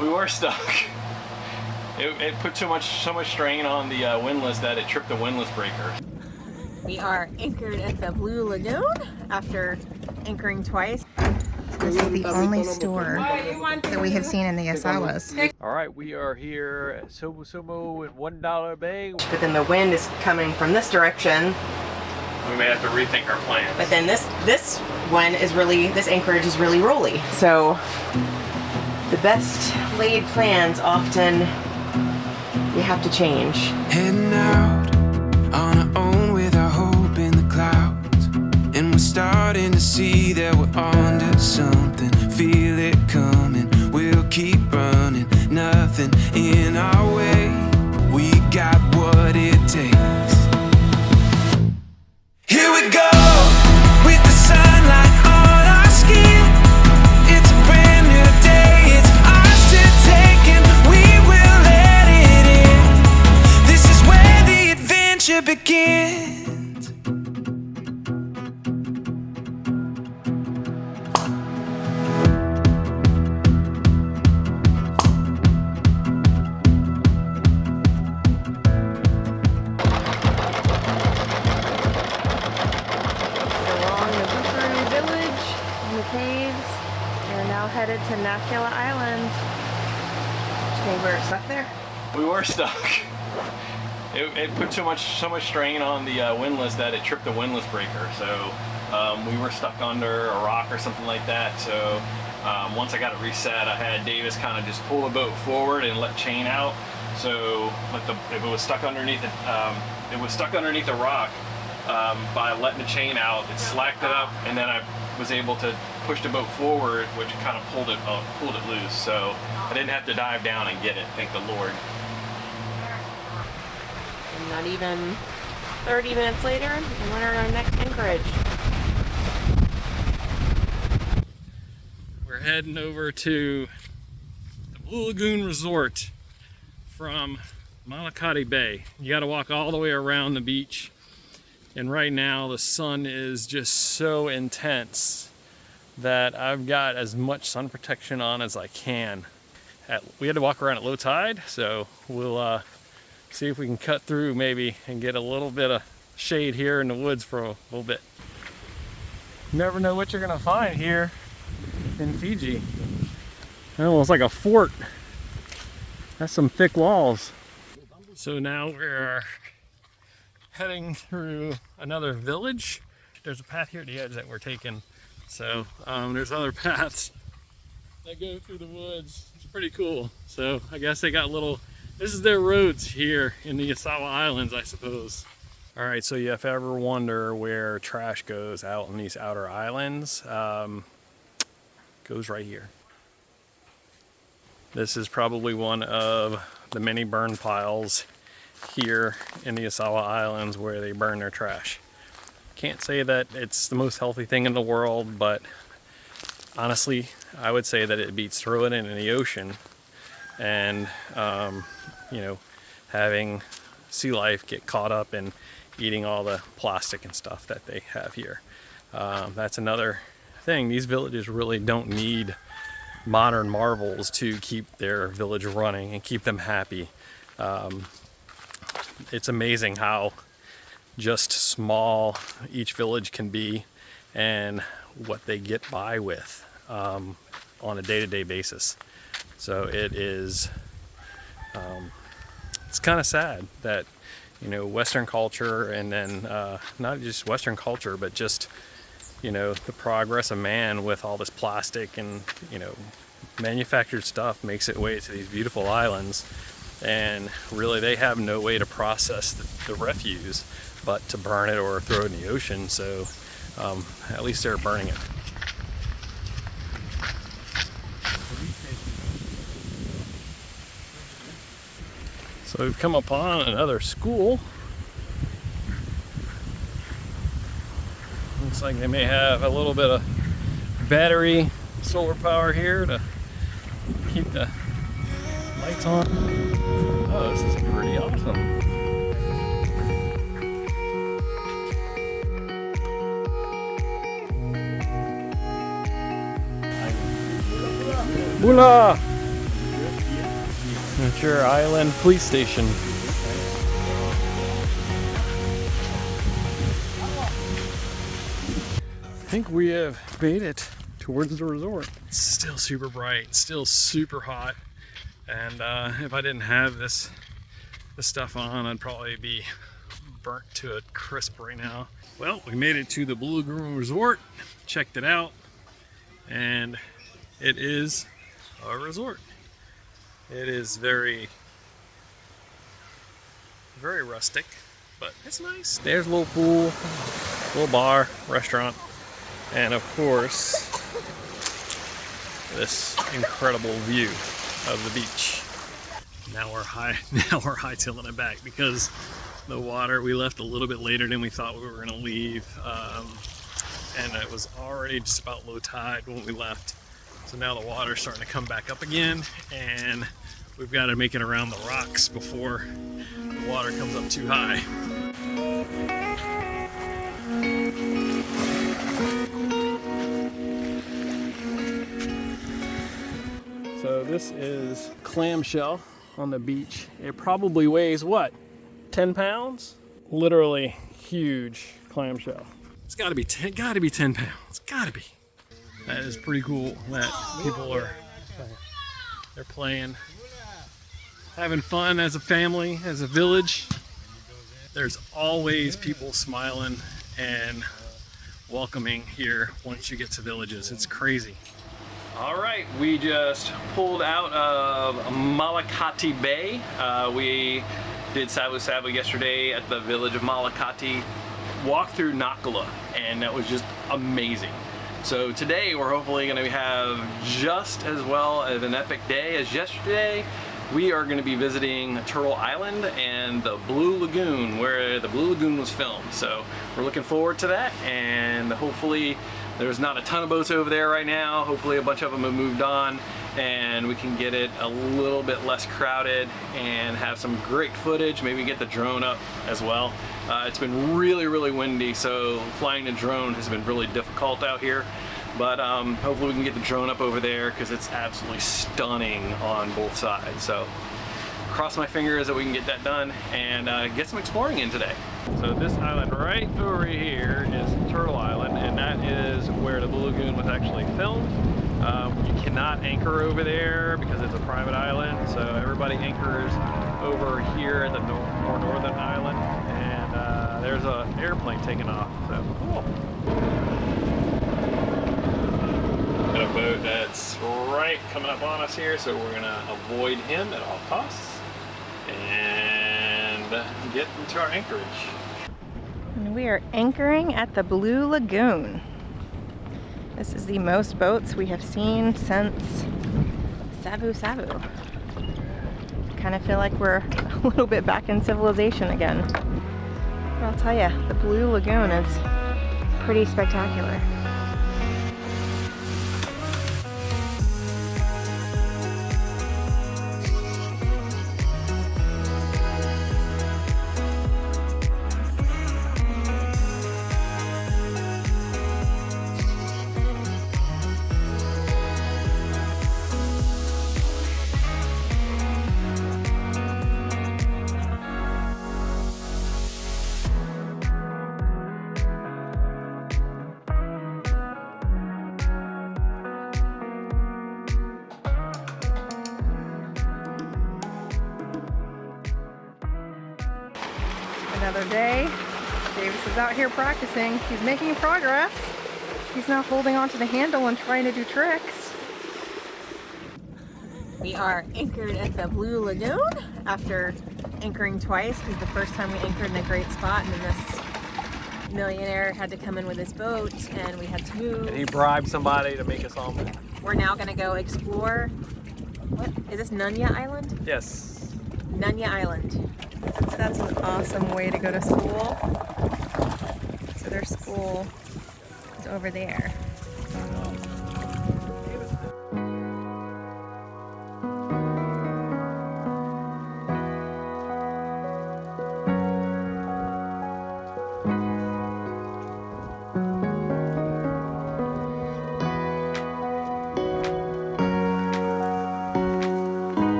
We were stuck. It put so much strain on the windlass that it tripped the windlass breaker. We are anchored at the Blue Lagoon after anchoring twice. This is the only store that we have seen in the Yasawas. All right, we are here at Sobo Sobo in $1 Bay. But then the wind is coming from this direction. We may have to rethink our plans. But then this one is really, this anchorage is really rolly. So the best laid plans often we have to change. Heading out on our own with our hope in the clouds, and we're starting to see that we're onto something. Feel it coming, we'll keep running, nothing in our way. We got what it takes. Here we go with the sunlight on our skin. It's a brand new day, it's ours to take, and we will let it in. This is where the adventure begins. Headed to Nakula Island. Do you think we're stuck there? We were stuck. It put so much strain on the windlass that it tripped the windlass breaker. So we were stuck under a rock or something like that. So once I got it reset, I had Davis kind of just pull the boat forward and let chain out. So if it was stuck underneath the rock, by letting the chain out, it slacked it up, and then I was able to push the boat forward, which kind of pulled it loose. So I didn't have to dive down and get it, thank the Lord. And not even 30 minutes later, and we're on our next anchorage. We're heading over to the Blue Lagoon Resort from Malakati Bay. You got to walk all the way around the beach. And right now the sun is just so intense that I've got as much sun protection on as I can. We had to walk around at low tide, so we'll see if we can cut through maybe and get a little bit of shade here in the woods for a little bit. You never know what you're gonna find here in Fiji. Almost like a fort. That's some thick walls. So now we're heading through another village. There's a path here at the edge that we're taking. So there's other paths that go through the woods. It's pretty cool. So I guess they got this is their roads here in the Yasawa Islands, I suppose. All right, so if you ever wonder where trash goes out in these outer islands, goes right here. This is probably one of the many burn piles here in the Yasawa Islands where they burn their trash. Can't say that it's the most healthy thing in the world, but honestly, I would say that it beats throwing it in the ocean and, you know, having sea life get caught up in eating all the plastic and stuff that they have here. That's another thing. These villages really don't need modern marvels to keep their village running and keep them happy. It's amazing how just small each village can be and what they get by with on a day-to-day basis. So it is, it's kind of sad that, you know, Western culture, and then not just Western culture, but just, you know, the progress of man with all this plastic and, you know, manufactured stuff makes its way to these beautiful islands, and really they have no way to process the refuse but to burn it or throw it in the ocean. So at least they're burning it. So we've come upon another school. Looks like they may have a little bit of battery solar power here to keep the lights on. Oh, this is pretty awesome. Bula! Ventura Island Police Station. I think we have made it towards the resort. It's still super bright, still super hot, and if I didn't have this stuff on, I'd probably be burnt to a crisp right now. Well, we made it to the Blue Lagoon Resort, checked it out, and it is a resort. It is very, very rustic, but it's nice. There's a little pool, little bar, restaurant, and of course, this incredible view of the beach. Now we're hightailing it back because the water, we left a little bit later than we thought we were gonna leave, and it was already just about low tide when we left. So now the water's starting to come back up again, and we've got to make it around the rocks before the water comes up too high. So this is clamshell on the beach. It probably weighs what, 10 pounds? Literally huge clamshell. It's gotta be 10 pounds, gotta be. That is pretty cool that people are, they're playing, having fun as a family, as a village. There's always people smiling and welcoming here once you get to villages. It's crazy. All right, we just pulled out of Malakati Bay. We did Sabu Sabu yesterday at the village of Malakati, walked through Nakula, and that was just amazing. So today we're hopefully going to have just as well as an epic day as yesterday. We are going to be visiting Turtle Island and the Blue Lagoon, where the Blue Lagoon was filmed. So we're looking forward to that, and hopefully there's not a ton of boats over there right now. Hopefully a bunch of them have moved on, and we can get it a little bit less crowded and have some great footage. Maybe get the drone up as well. It's been really, really windy, so flying the drone has been really difficult out here. But hopefully we can get the drone up over there because it's absolutely stunning on both sides. So cross my fingers that we can get that done and get some exploring in today. So this island right over here is Turtle Island, and that is where the Blue Lagoon was actually filmed. You cannot anchor over there because it's a private island, so everybody anchors over here at the more northern island, and there's an airplane taking off, so cool. Got a boat that's right coming up on us here, so we're gonna avoid him at all costs and get into our anchorage. And we are anchoring at the Blue Lagoon. This is the most boats we have seen since Sabu Sabu. Kind of feel like we're a little bit back in civilization again. But I'll tell you, the Blue Lagoon is pretty spectacular. Another day. Davis is out here practicing. He's making progress. He's now holding onto the handle and trying to do tricks. We are anchored at the Blue Lagoon after anchoring twice, because the first time we anchored in a great spot and then this millionaire had to come in with his boat and we had to move. And he bribed somebody to make us all move. We're now going to go explore. What is this, Nunya Island? Yes. Nunya Island. That's an awesome way to go to school. So their school is over there.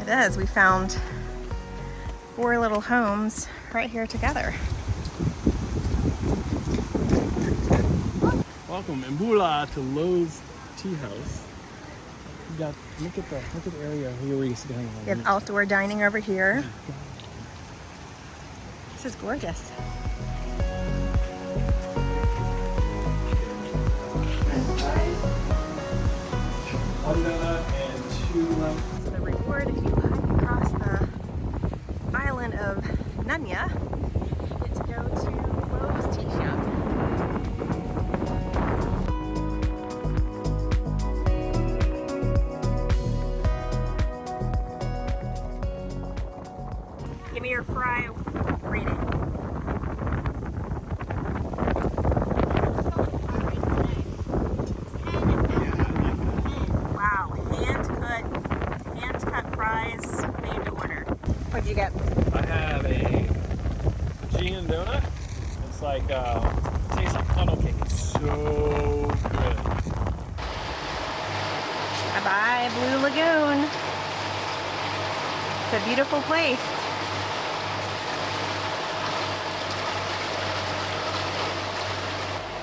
is. We found 4 little homes right here together. Welcome, Mbula, to Lowe's Tea House. You got look at the area here where you sit down. We have outdoor dining over here. This is gorgeous. One donut and 2 lemons. So the reward, if you hike across the island of Nunya, you get to go to Lowe's Tea Shop. Give me your fry rating. Wow, hand cut fries made to order. What'd you get? I have a Fiji'S donut. It's like tastes like funnel cake. It's so good. Bye bye, Blue Lagoon. It's a beautiful place.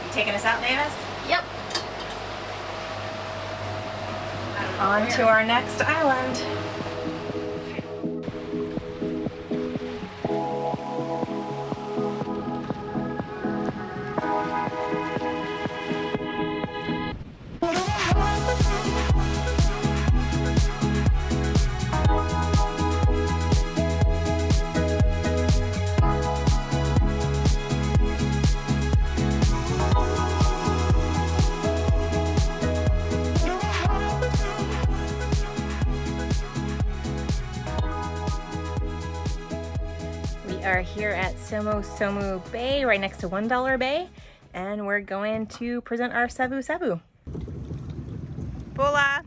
You taking us out, Davis? Yep. On to our next island. We are here at Somo Bay, right next to $1 Bay, and we're going to present our savu savu. Bola!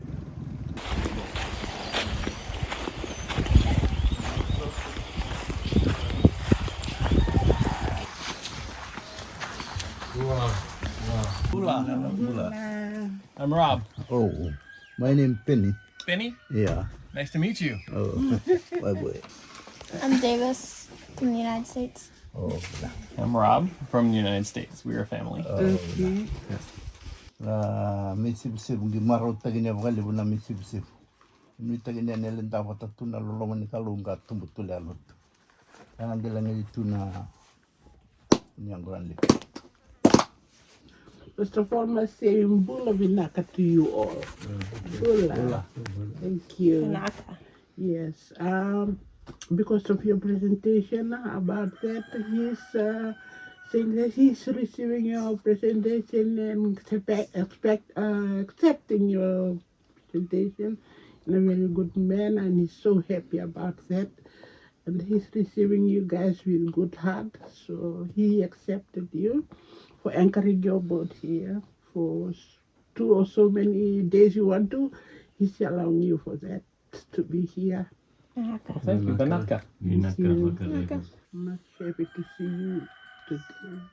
I'm Rob. Oh, my name Penny. Benny, Yeah. nice to meet you. Oh, bye bye. I'm Davis from the United States. Oh, I'm Rob from the United States. We're a family. misib-sib gimaro taginya bakali buna misib-sib. Ini taginya nelen dapat tuna lolongan kalunga tumbutul alut. Ang gelang itu na yang grande. First of all, I say Mbula Vinaka to you all. Mbula. Thank you. Tanaka. Yes. Because of your presentation about that, he's saying that he's receiving your presentation and accepting your presentation in a very good manner, and he's so happy about that. And he's receiving you guys with good heart, so he accepted you for anchoring your boat here for 2 or so many days you want to. He's allowing you for that to be here. Thank you, Banaka. I'm much happy to see you today.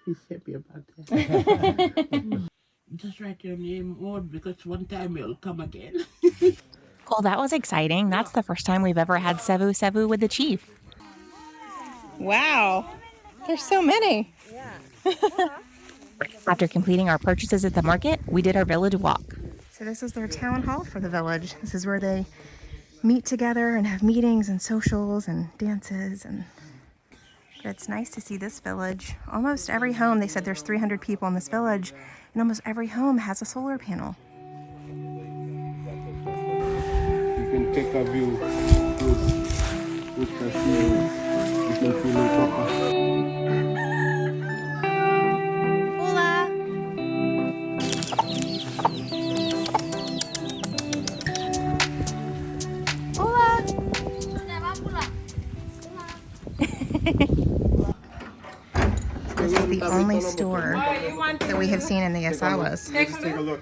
He's happy about that. Just write your name on, because one time you'll come again. Well, that was exciting. That's the first time we've ever had savu savu with the chief. Wow, there's so many. After completing our purchases at the market, we did our village walk. So this is their town hall for the village. This is where they meet together and have meetings and socials and dances. And it's nice to see this village. Almost every home, they said there's 300 people in this village, and almost every home has a solar panel. You can take a view with the sea. You can feel it proper. Hola! Hola! This is the only store that we have seen in the Yasawas. Let's take a look.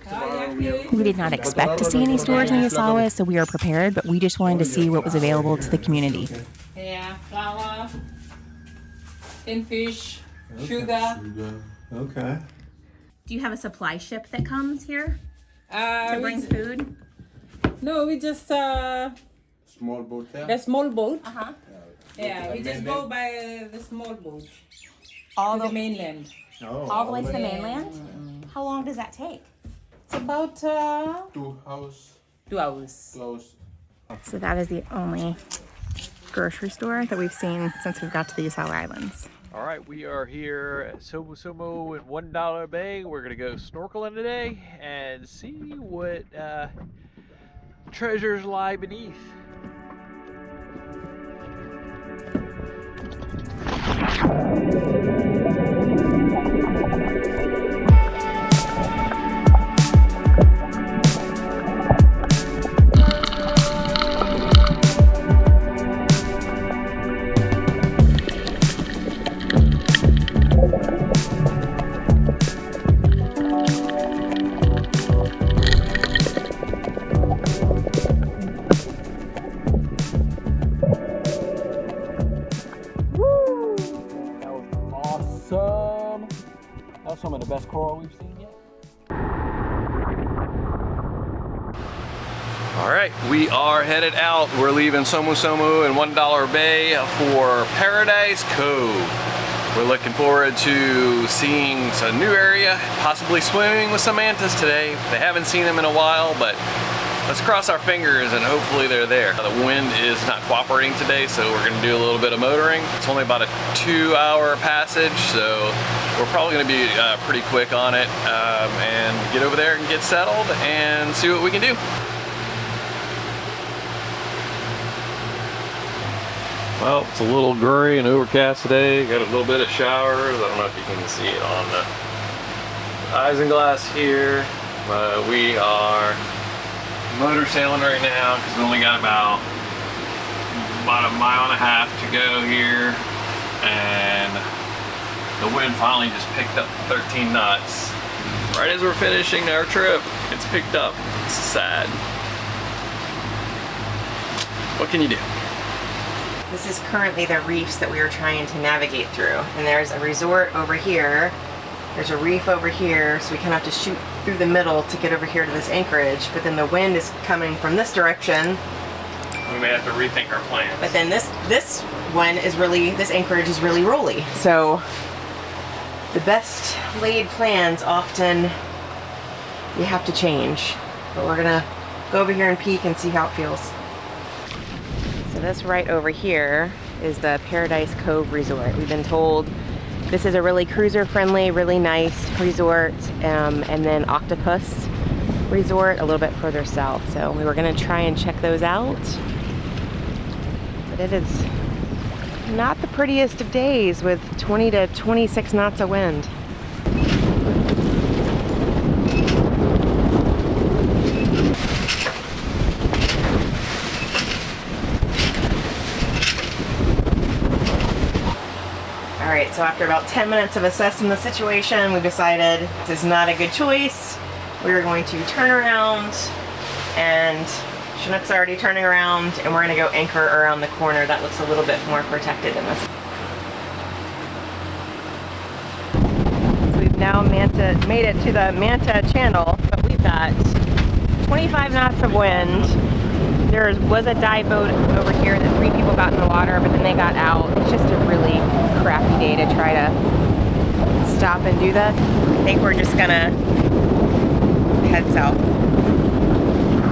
We did not expect to see any stores in the Yasawa, so we are prepared, but we just wanted to see what was available to the community. Yeah, flour, tin fish, sugar. Okay. Do you have a supply ship that comes here to We bring food? no, we just small boat there. The small boat. Uh-huh. Yeah, we just go by the small boat All to the mainland. all the way to the mainland? How long does that take? It's about 2 hours. 2 hours. 2 hours. So that is the only grocery store that we've seen since we've got to the Yasawa Islands. All right, we are here at Somo in $1 Bay. We're gonna go snorkeling today and see what treasures lie beneath. That's some of the best coral we've seen yet. All right, we are headed out. We're leaving Somo in $1 Bay for Paradise Cove. We're looking forward to seeing a new area, possibly swimming with some mantas today. They haven't seen them in a while, but let's cross our fingers and hopefully they're there. The wind is not cooperating today, so we're gonna do a little bit of motoring. It's only about a 2-hour passage, so we're probably gonna be pretty quick on it and get over there and get settled and see what we can do. Well, it's a little gray and overcast today. Got a little bit of showers. I don't know if you can see it on the isinglass here, but we are motor sailing right now because we only got about a mile and a half to go here, and the wind finally just picked up 13 knots. Right as we're finishing our trip, it's picked up. It's sad. What can you do? This is currently the reefs that we are trying to navigate through. And there's a resort over here. There's a reef over here, so we kind of have to shoot through the middle to get over here to this anchorage. But then the wind is coming from this direction. We may have to rethink our plans. But then this one is really, this anchorage is really rolly. So the best laid plans often you have to change. But we're gonna go over here and peek and see how it feels. So this right over here is the Paradise Cove Resort. We've been told this is a really cruiser-friendly, really nice resort, and then Octopus Resort a little bit further south. So we were gonna try and check those out, but it is not the prettiest of days with 20 to 26 knots of wind. Alright, so after about 10 minutes of assessing the situation, we decided this is not a good choice. We are going to turn around, and Chinook's already turning around, and we're going to go anchor around the corner. That looks a little bit more protected in this. So we've now made it to the Manta Channel, but we've got 25 knots of wind. There was a dive boat over here that 3 people got in the water, but then they got out. It's just a really crappy day to try to stop and do this. I think we're just gonna head south.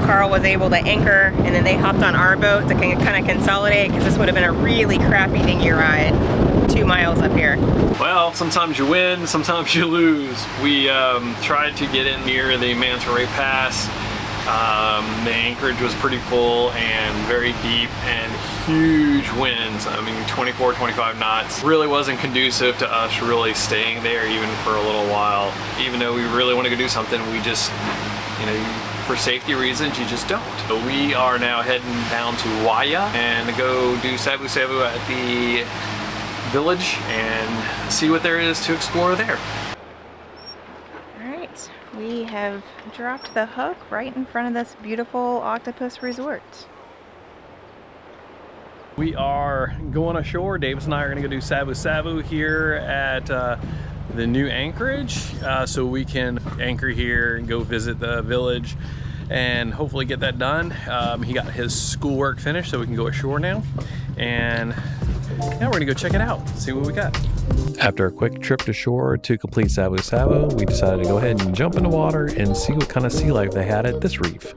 Carl was able to anchor, and then they hopped on our boat to kind of consolidate, because this would have been a really crappy dinghy ride 2 miles up here. Well, sometimes you win, sometimes you lose. We tried to get in near the Manta Ray Pass. The anchorage was pretty full and very deep and huge winds. I mean, 24, 25 knots. Really wasn't conducive to us really staying there even for a little while. Even though we really want to go do something, we just, you know, for safety reasons, you just don't. So we are now heading down to Waya and go do sabu at the village and see what there is to explore there. We have dropped the hook right in front of this beautiful Octopus Resort. We are going ashore. Davis and I are going to go do sabu here at the new anchorage, so we can anchor here and go visit the village and hopefully get that done. He got his schoolwork finished, so we can go ashore now. And now we're gonna go check it out, see what we got. After a quick trip to shore to complete Sabu Sabu, we decided to go ahead and jump in the water and see what kind of sea life they had at this reef.